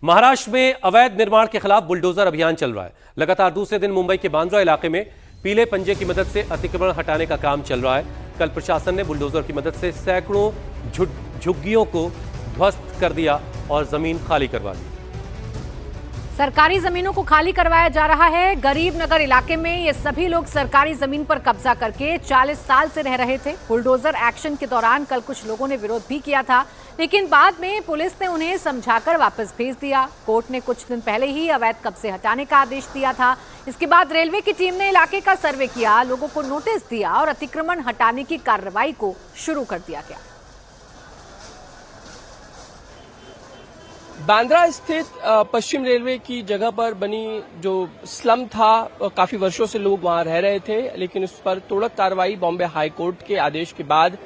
महाराष्ट्र में अवैध निर्माण के खिलाफ बुलडोजर अभियान चल रहा है। लगातार दूसरे दिन मुंबई के बांद्रा इलाके में पीले पंजे की मदद से अतिक्रमण हटाने का काम चल रहा है। कल प्रशासन ने बुलडोजर की मदद से सैकड़ों झुग्गियों को ध्वस्त कर दिया और जमीन खाली करवा दी। सरकारी जमीनों को खाली करवाया जा रहा है। गरीब नगर इलाके में ये सभी लोग सरकारी जमीन पर कब्जा करके 40 साल से रह रहे थे। बुलडोजर एक्शन के दौरान कल कुछ लोगों ने विरोध भी किया था, लेकिन बाद में पुलिस ने उन्हें समझाकर वापस भेज दिया। कोर्ट ने कुछ दिन पहले ही अवैध कब्जे हटाने का आदेश दिया था। इसके बाद रेलवे की टीम ने इलाके का सर्वे किया, लोगों को नोटिस दिया और अतिक्रमण हटाने की कार्रवाई को शुरू कर दिया गया। बांद्रा स्थित पश्चिम रेलवे की जगह पर बनी जो स्लम था, काफी वर्षों से लोग वहां रह रहे थे, लेकिन उस पर तोड़क कार्रवाई बॉम्बे हाई कोर्ट के आदेश के बाद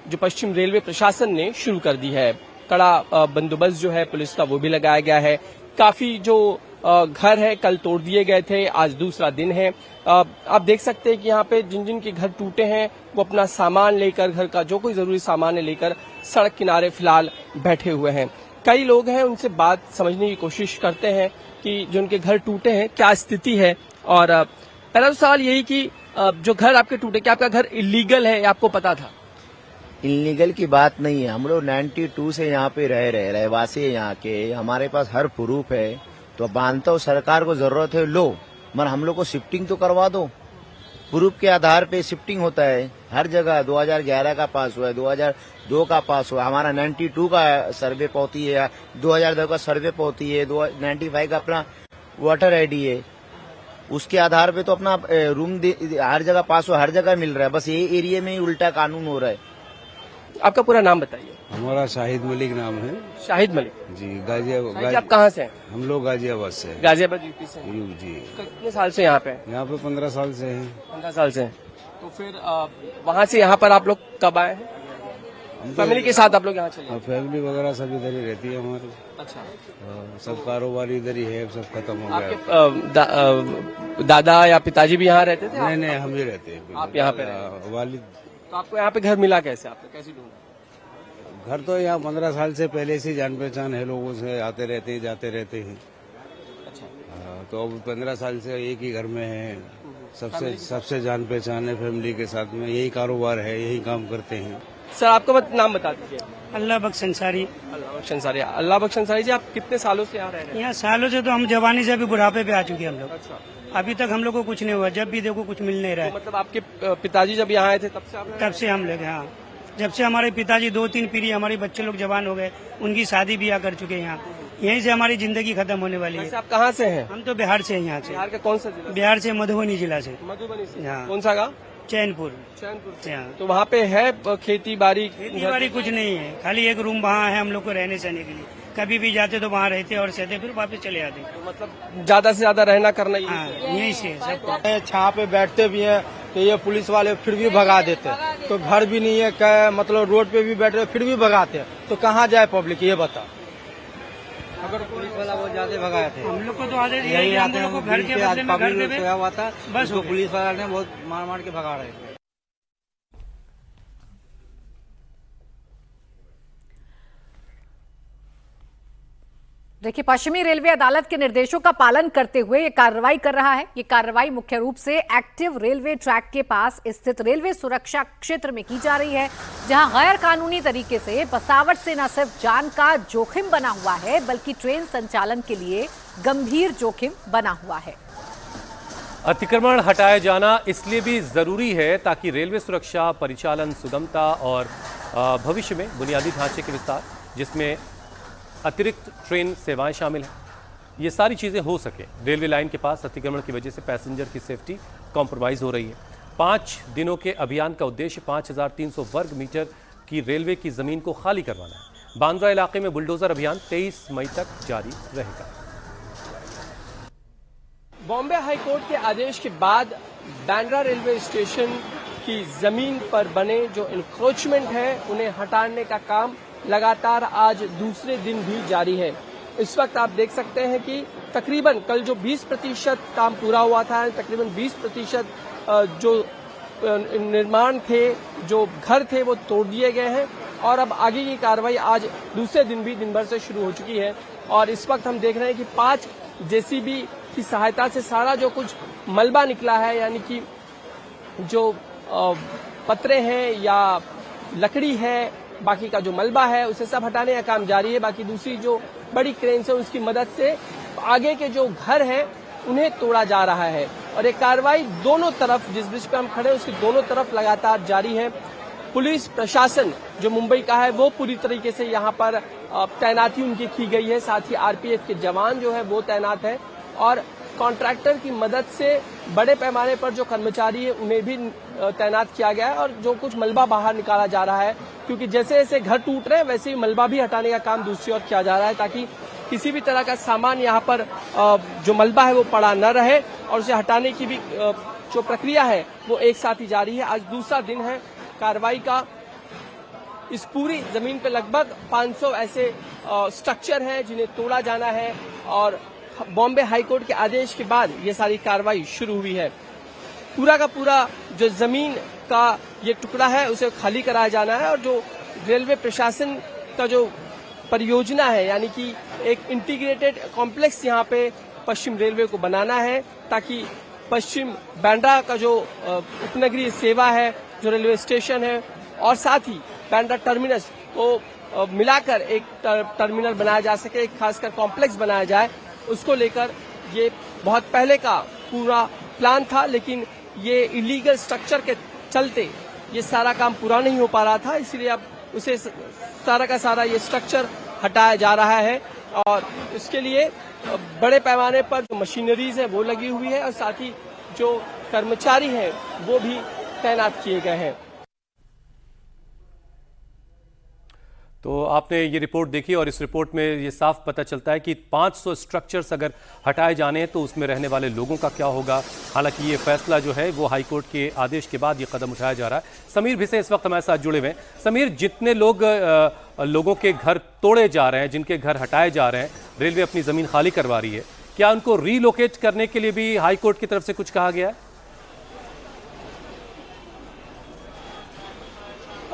जो पश्चिम रेलवे प्रशासन ने शुरू कर दी है। कड़ा बंदोबस्त जो है पुलिस का वो भी लगाया गया है। काफी जो घर है कल तोड़ दिए गए थे, आज दूसरा दिन है। आप देख सकते हैं कि यहाँ पे जिन जिन के घर टूटे हैं वो अपना सामान लेकर, घर का जो कोई जरूरी सामान है लेकर सड़क किनारे फिलहाल बैठे हुए हैं। कई लोग हैं, उनसे बात समझने की कोशिश करते हैं कि जो उनके घर टूटे हैं क्या स्थिति है। और पहला तो सवाल यही कि जो घर आपके टूटे, क्या आपका घर इलीगल है या आपको पता था? इलीगल की बात नहीं है। हम लोग 92 से यहाँ पे रहवासी है यहाँ के, हमारे पास हर प्रूफ है। तो मानता हूँ सरकार को जरूरत है, लो मगर हम लोग को शिफ्टिंग तो करवा दो। प्रूफ के आधार पे शिफ्टिंग होता है हर जगह। 2011 का पास हुआ है, 2002 का पास हुआ, हमारा 92 का सर्वे पहुंची है, 2002 का सर्वे पहुंची है, 95 का अपना वोटर आईडी है। उसके आधार पे तो अपना रूम हर जगह पास हुआ, हर जगह मिल रहा है। बस ये एरिया में ही उल्टा कानून हो रहा है। आपका पूरा नाम बताइए। हमारा शाहिद मलिक नाम है। शाहिद मलिक जी, गाजियाबाद। आप कहाँ से हैं? हम लोग गाजियाबाद से। गाजियाबाद यूपी से जी। कितने साल से यहाँ पे? यहाँ पे 15 साल से हैं। 15 साल से। तो फिर वहाँ से यहाँ पर आप लोग कब आए हैं? फैमिली के साथ आप लोग यहाँ चले? फैमिली वगैरह सब इधर ही रहती है हमारी। अच्छा। सब कारोबार इधर ही है, सब खत्म हो गया। दादा या पिताजी भी यहाँ रहते थे? नहीं, हम ही रहते हैं। आप यहाँ पे? वालिद। तो आपको यहाँ पे घर मिला कैसे? आपने कैसे ढूंढा? घर तो यहाँ 15 साल से पहले से जान पहचान है, लोगों से आते रहते हैं, जाते रहते हैं। अच्छा। तो अब 15 साल से एक ही घर में है, सबसे जान पहचान है। फैमिली के साथ में यही कारोबार है, यही काम करते हैं। सर आपका नाम बता दीजिए। अल्लाह बख्श अंसारी। अल्लाह बख्श अंसारी जी, आप कितने सालों से यहाँ रह रहे हैं? यहाँ सालों से तो हम जवानी से अभी बुढ़ापे पे आ चुके हैं हम लोग। अच्छा। अभी तक हम लोग को कुछ नहीं हुआ, जब भी देखो कुछ मिल नहीं रहा है। मतलब आपके पिताजी जब यहाँ आए थे तब से आप? तब से हम लोग, हाँ, जब से हमारे पिताजी 2-3 पीढ़ी, हमारे बच्चे लोग जवान हो गए, उनकी शादी ब्याह कर चुके हैं यहाँ। यहीं से हमारी जिंदगी खत्म होने वाली है। आप कहाँ से हैं? हम तो बिहार से हैं। यहाँ से। बिहार का कौन सा जिला? बिहार से मधुबनी जिला से। मधुबनी से? हाँ। कौन सा गाँव? चैनपुर से। हाँ। तो वहाँ पे है खेती बाड़ी? कुछ नहीं है, खाली एक रूम वहाँ है हम लोग को रहने सहने के लिए। कभी भी जाते तो वहाँ रहते और सहते, फिर वापस चले आते। तो मतलब ज्यादा से ज्यादा रहना करना यही से सब। छाँ पे बैठते भी हैं तो ये पुलिस वाले फिर भी भगा देते हैं। तो घर भी नहीं है, मतलब रोड पे भी बैठे फिर भी भगाते हैं। तो कहाँ जाए पब्लिक, ये बता। अगर पुलिस वाला वो ज्यादा भगाए थे, हम लोग को तो आदत यही आते हैं, घर के बदले में घर देवे, सोया हुआ था, बस पुलिस वाला ने बहुत मार के भगा रहे थे। देखिए, पश्चिमी रेलवे अदालत के निर्देशों का पालन करते हुए ये कार्रवाई कर रहा है। ये कार्रवाई मुख्य रूप से एक्टिव रेलवे ट्रैक के पास स्थित रेलवे सुरक्षा क्षेत्र में की जा रही है, जहां गैर कानूनी तरीके से बसावट से न सिर्फ जान का जोखिम बना हुआ है, बल्कि ट्रेन संचालन के लिए गंभीर जोखिम बना हुआ है। अतिक्रमण हटाया जाना इसलिए भी जरूरी है ताकि रेलवे सुरक्षा, परिचालन सुगमता और भविष्य में बुनियादी ढांचे के विस्तार, जिसमें अतिरिक्त ट्रेन सेवाएं शामिल हैं, ये सारी चीज़ें हो सके। रेलवे लाइन के पास अतिक्रमण की वजह से पैसेंजर की सेफ्टी कॉम्प्रोमाइज़ हो रही है। 5 दिनों के अभियान का उद्देश्य 5300 वर्ग मीटर की रेलवे की ज़मीन को खाली करवाना है। बांद्रा इलाके में बुलडोजर अभियान 23 मई तक जारी रहेगा। बॉम्बे हाई कोर्ट के आदेश के बाद बांद्रा रेलवे स्टेशन की जमीन पर बने जो इंक्रोचमेंट है उन्हें हटाने का काम लगातार आज दूसरे दिन भी जारी है। इस वक्त आप देख सकते हैं कि तकरीबन कल जो 20% काम पूरा हुआ था, तकरीबन 20% जो निर्माण थे, जो घर थे, वो तोड़ दिए गए हैं। और अब आगे की कार्रवाई आज दूसरे दिन भी दिन भर से शुरू हो चुकी है और इस वक्त हम देख रहे हैं कि 5 जेसीबी की सहायता से सारा जो कुछ मलबा निकला है, यानी कि जो पत्रे हैं या लकड़ी है, बाकी का जो मलबा है उसे सब हटाने का काम जारी है। बाकी दूसरी जो बड़ी क्रेन है उसकी मदद से आगे के जो घर हैं उन्हें तोड़ा जा रहा है और ये कार्रवाई दोनों तरफ, जिस ब्रिज पे हम खड़े हैं उसकी दोनों तरफ लगातार जारी है। पुलिस प्रशासन जो मुंबई का है वो पूरी तरीके से यहाँ पर तैनाती उनकी की गई है, साथ ही आरपीएफ के जवान जो है वो तैनात है और कॉन्ट्रैक्टर की मदद से बड़े पैमाने पर जो कर्मचारी है उन्हें भी तैनात किया गया है और जो कुछ मलबा बाहर निकाला जा रहा है, क्योंकि जैसे जैसे घर टूट रहे हैं वैसे ही मलबा भी हटाने का काम दूसरी ओर किया जा रहा है ताकि किसी भी तरह का सामान यहाँ पर जो मलबा है वो पड़ा न रहे और उसे हटाने की भी जो प्रक्रिया है वो एक साथ ही जारी है। आज दूसरा दिन है कार्रवाई का। इस पूरी जमीन पे लगभग 500 ऐसे स्ट्रक्चर हैं जिन्हें तोड़ा जाना है और बॉम्बे हाईकोर्ट के आदेश के बाद ये सारी कार्रवाई शुरू हुई है। पूरा का पूरा जो जमीन का ये टुकड़ा है उसे खाली कराया जाना है और जो रेलवे प्रशासन का जो परियोजना है, यानी कि एक इंटीग्रेटेड कॉम्प्लेक्स यहाँ पे पश्चिम रेलवे को बनाना है ताकि पश्चिम बांद्रा का जो उपनगरीय सेवा है, जो रेलवे स्टेशन है और साथ ही बांद्रा टर्मिनस को मिलाकर एक टर्मिनल बनाया जा सके, एक खासकर कॉम्प्लेक्स बनाया जाए। उसको लेकर ये बहुत पहले का पूरा प्लान था, लेकिन ये इलीगल स्ट्रक्चर के चलते ये सारा काम पूरा नहीं हो पा रहा था, इसलिए अब उसे सारा का सारा ये स्ट्रक्चर हटाया जा रहा है और इसके लिए बड़े पैमाने पर जो मशीनरीज है वो लगी हुई है और साथ ही जो कर्मचारी हैं वो भी तैनात किए गए हैं। तो आपने ये रिपोर्ट देखी और इस रिपोर्ट में ये साफ पता चलता है कि 500 स्ट्रक्चर्स अगर हटाए जाने हैं तो उसमें रहने वाले लोगों का क्या होगा। हालांकि ये फैसला जो है वो हाईकोर्ट के आदेश के बाद ये कदम उठाया जा रहा है। समीर भिसे इस वक्त हमारे साथ जुड़े हुए हैं। समीर, जितने लोगों के घर तोड़े जा रहे हैं, जिनके घर हटाए जा रहे हैं, रेलवे अपनी जमीन खाली करवा रही है, क्या उनको रीलोकेट करने के लिए भी हाईकोर्ट की तरफ से कुछ कहा गया है?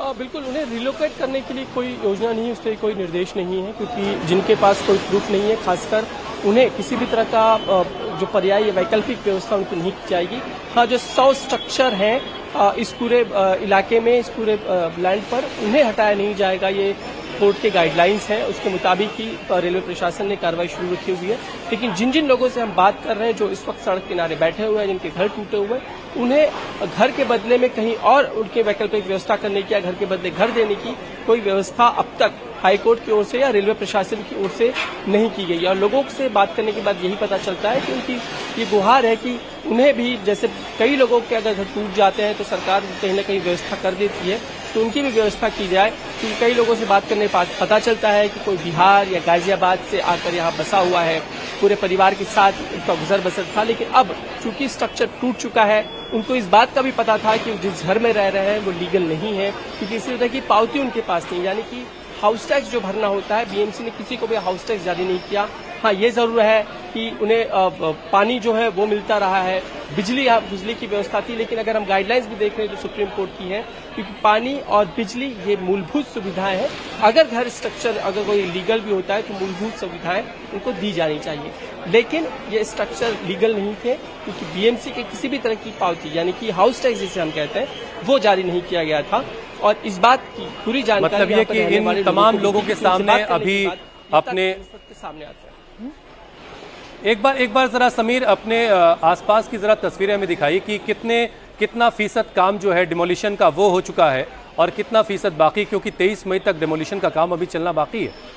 बिल्कुल, उन्हें रिलोकेट करने के लिए कोई योजना नहीं है, उस पर कोई निर्देश नहीं है, क्योंकि जिनके पास कोई प्रूफ नहीं है, खासकर उन्हें किसी भी तरह का जो पर्याय या वैकल्पिक व्यवस्था उनको नहीं की जाएगी। हाँ, जो 100 स्ट्रक्चर हैं इस पूरे इलाके में, इस पूरे लैंड पर, उन्हें हटाया नहीं जाएगा। ये कोर्ट के गाइडलाइंस हैं, उसके मुताबिक ही रेलवे प्रशासन ने कार्रवाई शुरू रखी हुई है। लेकिन जिन जिन लोगों से हम बात कर रहे हैं जो इस वक्त सड़क किनारे बैठे हुए हैं, जिनके घर टूटे हुए हैं, उन्हें घर के बदले में कहीं और उनके वैकल्पिक व्यवस्था करने की या घर के बदले घर देने की कोई व्यवस्था अब तक हाईकोर्ट की ओर से या रेलवे प्रशासन की ओर से नहीं की गई। और लोगों से बात करने के बाद यही पता चलता है कि उनकी ये गुहार है कि उन्हें भी, जैसे कई लोगों के अगर घर टूट जाते हैं तो सरकार कहीं न कहीं व्यवस्था कर देती है, तो उनकी भी व्यवस्था की जाए। क्योंकि कई लोगों से बात करने पर पता चलता है कि कोई बिहार या गाजियाबाद से आकर यहाँ बसा हुआ है, पूरे परिवार के साथ उनका गुजर बसर था, लेकिन अब चूंकि स्ट्रक्चर टूट चुका है, उनको इस बात का भी पता था कि जिस घर में रह रहे हैं वो लीगल नहीं है, क्योंकि इसी तरह की पावती उनके पास नहीं, यानी कि हाउस टैक्स जो भरना होता है, बीएमसी ने किसी को भी हाउस टैक्स जारी नहीं किया। हाँ, ये जरूर है कि उन्हें पानी जो है वो मिलता रहा है, बिजली की व्यवस्था थी, लेकिन अगर हम गाइडलाइंस भी देख रहे हैं जो सुप्रीम कोर्ट की है, क्योंकि पानी और बिजली ये मूलभूत सुविधाएं हैं। अगर घर स्ट्रक्चर अगर कोई लीगल भी होता है तो मूलभूत सुविधाएं उनको दी जानी चाहिए, लेकिन ये स्ट्रक्चर लीगल नहीं थे, क्योंकि बीएमसी के किसी भी तरह की पावती, यानी कि हाउस टैक्स जिसे हम कहते हैं, वो जारी नहीं किया गया था। और इस बात की पूरी जानकारी मतलब ये कि इन तमाम लोगों के सामने अभी अपने सामने आते हैं। एक बार जरा समीर अपने आसपास की जरा तस्वीरें हमें दिखाइए कि कितना फीसद काम जो है डिमोलिशन का वो हो चुका है और कितना फीसद बाकी, क्योंकि 23 मई तक डिमोलिशन का काम अभी चलना बाकी है।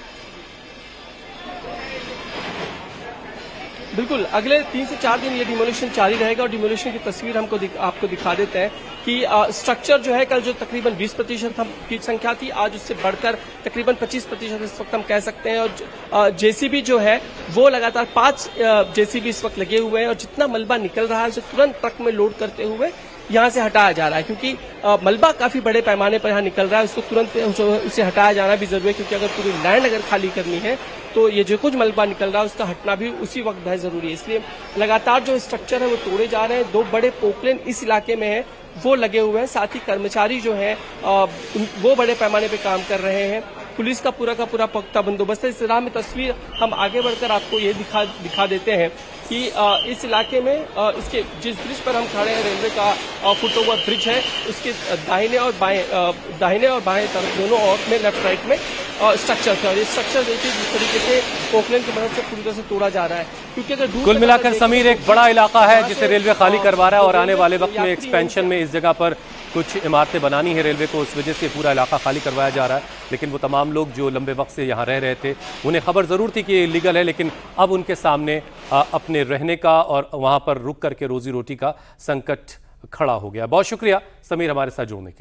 बिल्कुल, अगले 3 से 4 दिन ये डिमोलिशन जारी रहेगा और डिमोलिशन की तस्वीर आपको दिखा देते हैं कि स्ट्रक्चर जो है, कल जो तकरीबन 20% की संख्या थी, आज उससे बढ़कर तकरीबन 25% इस वक्त हम कह सकते हैं। और जेसीबी जो है वो लगातार 5 जेसीबी इस वक्त लगे हुए हैं और जितना मलबा निकल रहा है उसे तुरंत ट्रक में लोड करते हुए यहाँ से हटाया जा रहा है, क्योंकि मलबा काफी बड़े पैमाने पर यहाँ निकल रहा है। उसको तुरंत उसे हटाया जाना भी जरूरी है, क्योंकि अगर पूरी लैंड अगर खाली करनी है तो ये जो कुछ मलबा निकल रहा है उसका हटना भी उसी वक्त बहुत जरूरी है। इसलिए लगातार जो स्ट्रक्चर है वो तोड़े जा रहे हैं। 2 बड़े पोकलेन इस इलाके में है, वो लगे हुए हैं। साथ ही कर्मचारी जो है वो बड़े पैमाने पे काम कर रहे हैं। पुलिस का पूरा पुख्ता बंदोबस्त है। इस राह में तस्वीर हम आगे बढ़कर आपको ये दिखा देते हैं कि इस इलाके में इसके जिस ब्रिज पर हम खड़े हैं, रेलवे का फुटओवर ब्रिज है, उसके दाहिने और बाएं तरफ दोनों और में लेफ्ट राइट में स्ट्रक्चर था। और ये स्ट्रक्चर देखिए जिस तरीके से पोकलेन की मदद से पूरी तरह से तोड़ा जा रहा है, क्योंकि अगर कुल मिलाकर समीर एक बड़ा इलाका है जिसे रेलवे खाली करवा रहा है और आने वाले वक्त में एक्सपेंशन में इस जगह पर कुछ इमारतें बनानी है रेलवे को, उस वजह से पूरा इलाका खाली करवाया जा रहा है। लेकिन वो तमाम लोग जो लंबे वक्त से यहाँ रह रहे थे उन्हें खबर जरूर थी कि ये इलीगल है, लेकिन अब उनके सामने अपने रहने का और वहाँ पर रुक करके रोजी रोटी का संकट खड़ा हो गया। बहुत शुक्रिया समीर हमारे साथ जुड़ने के लिए।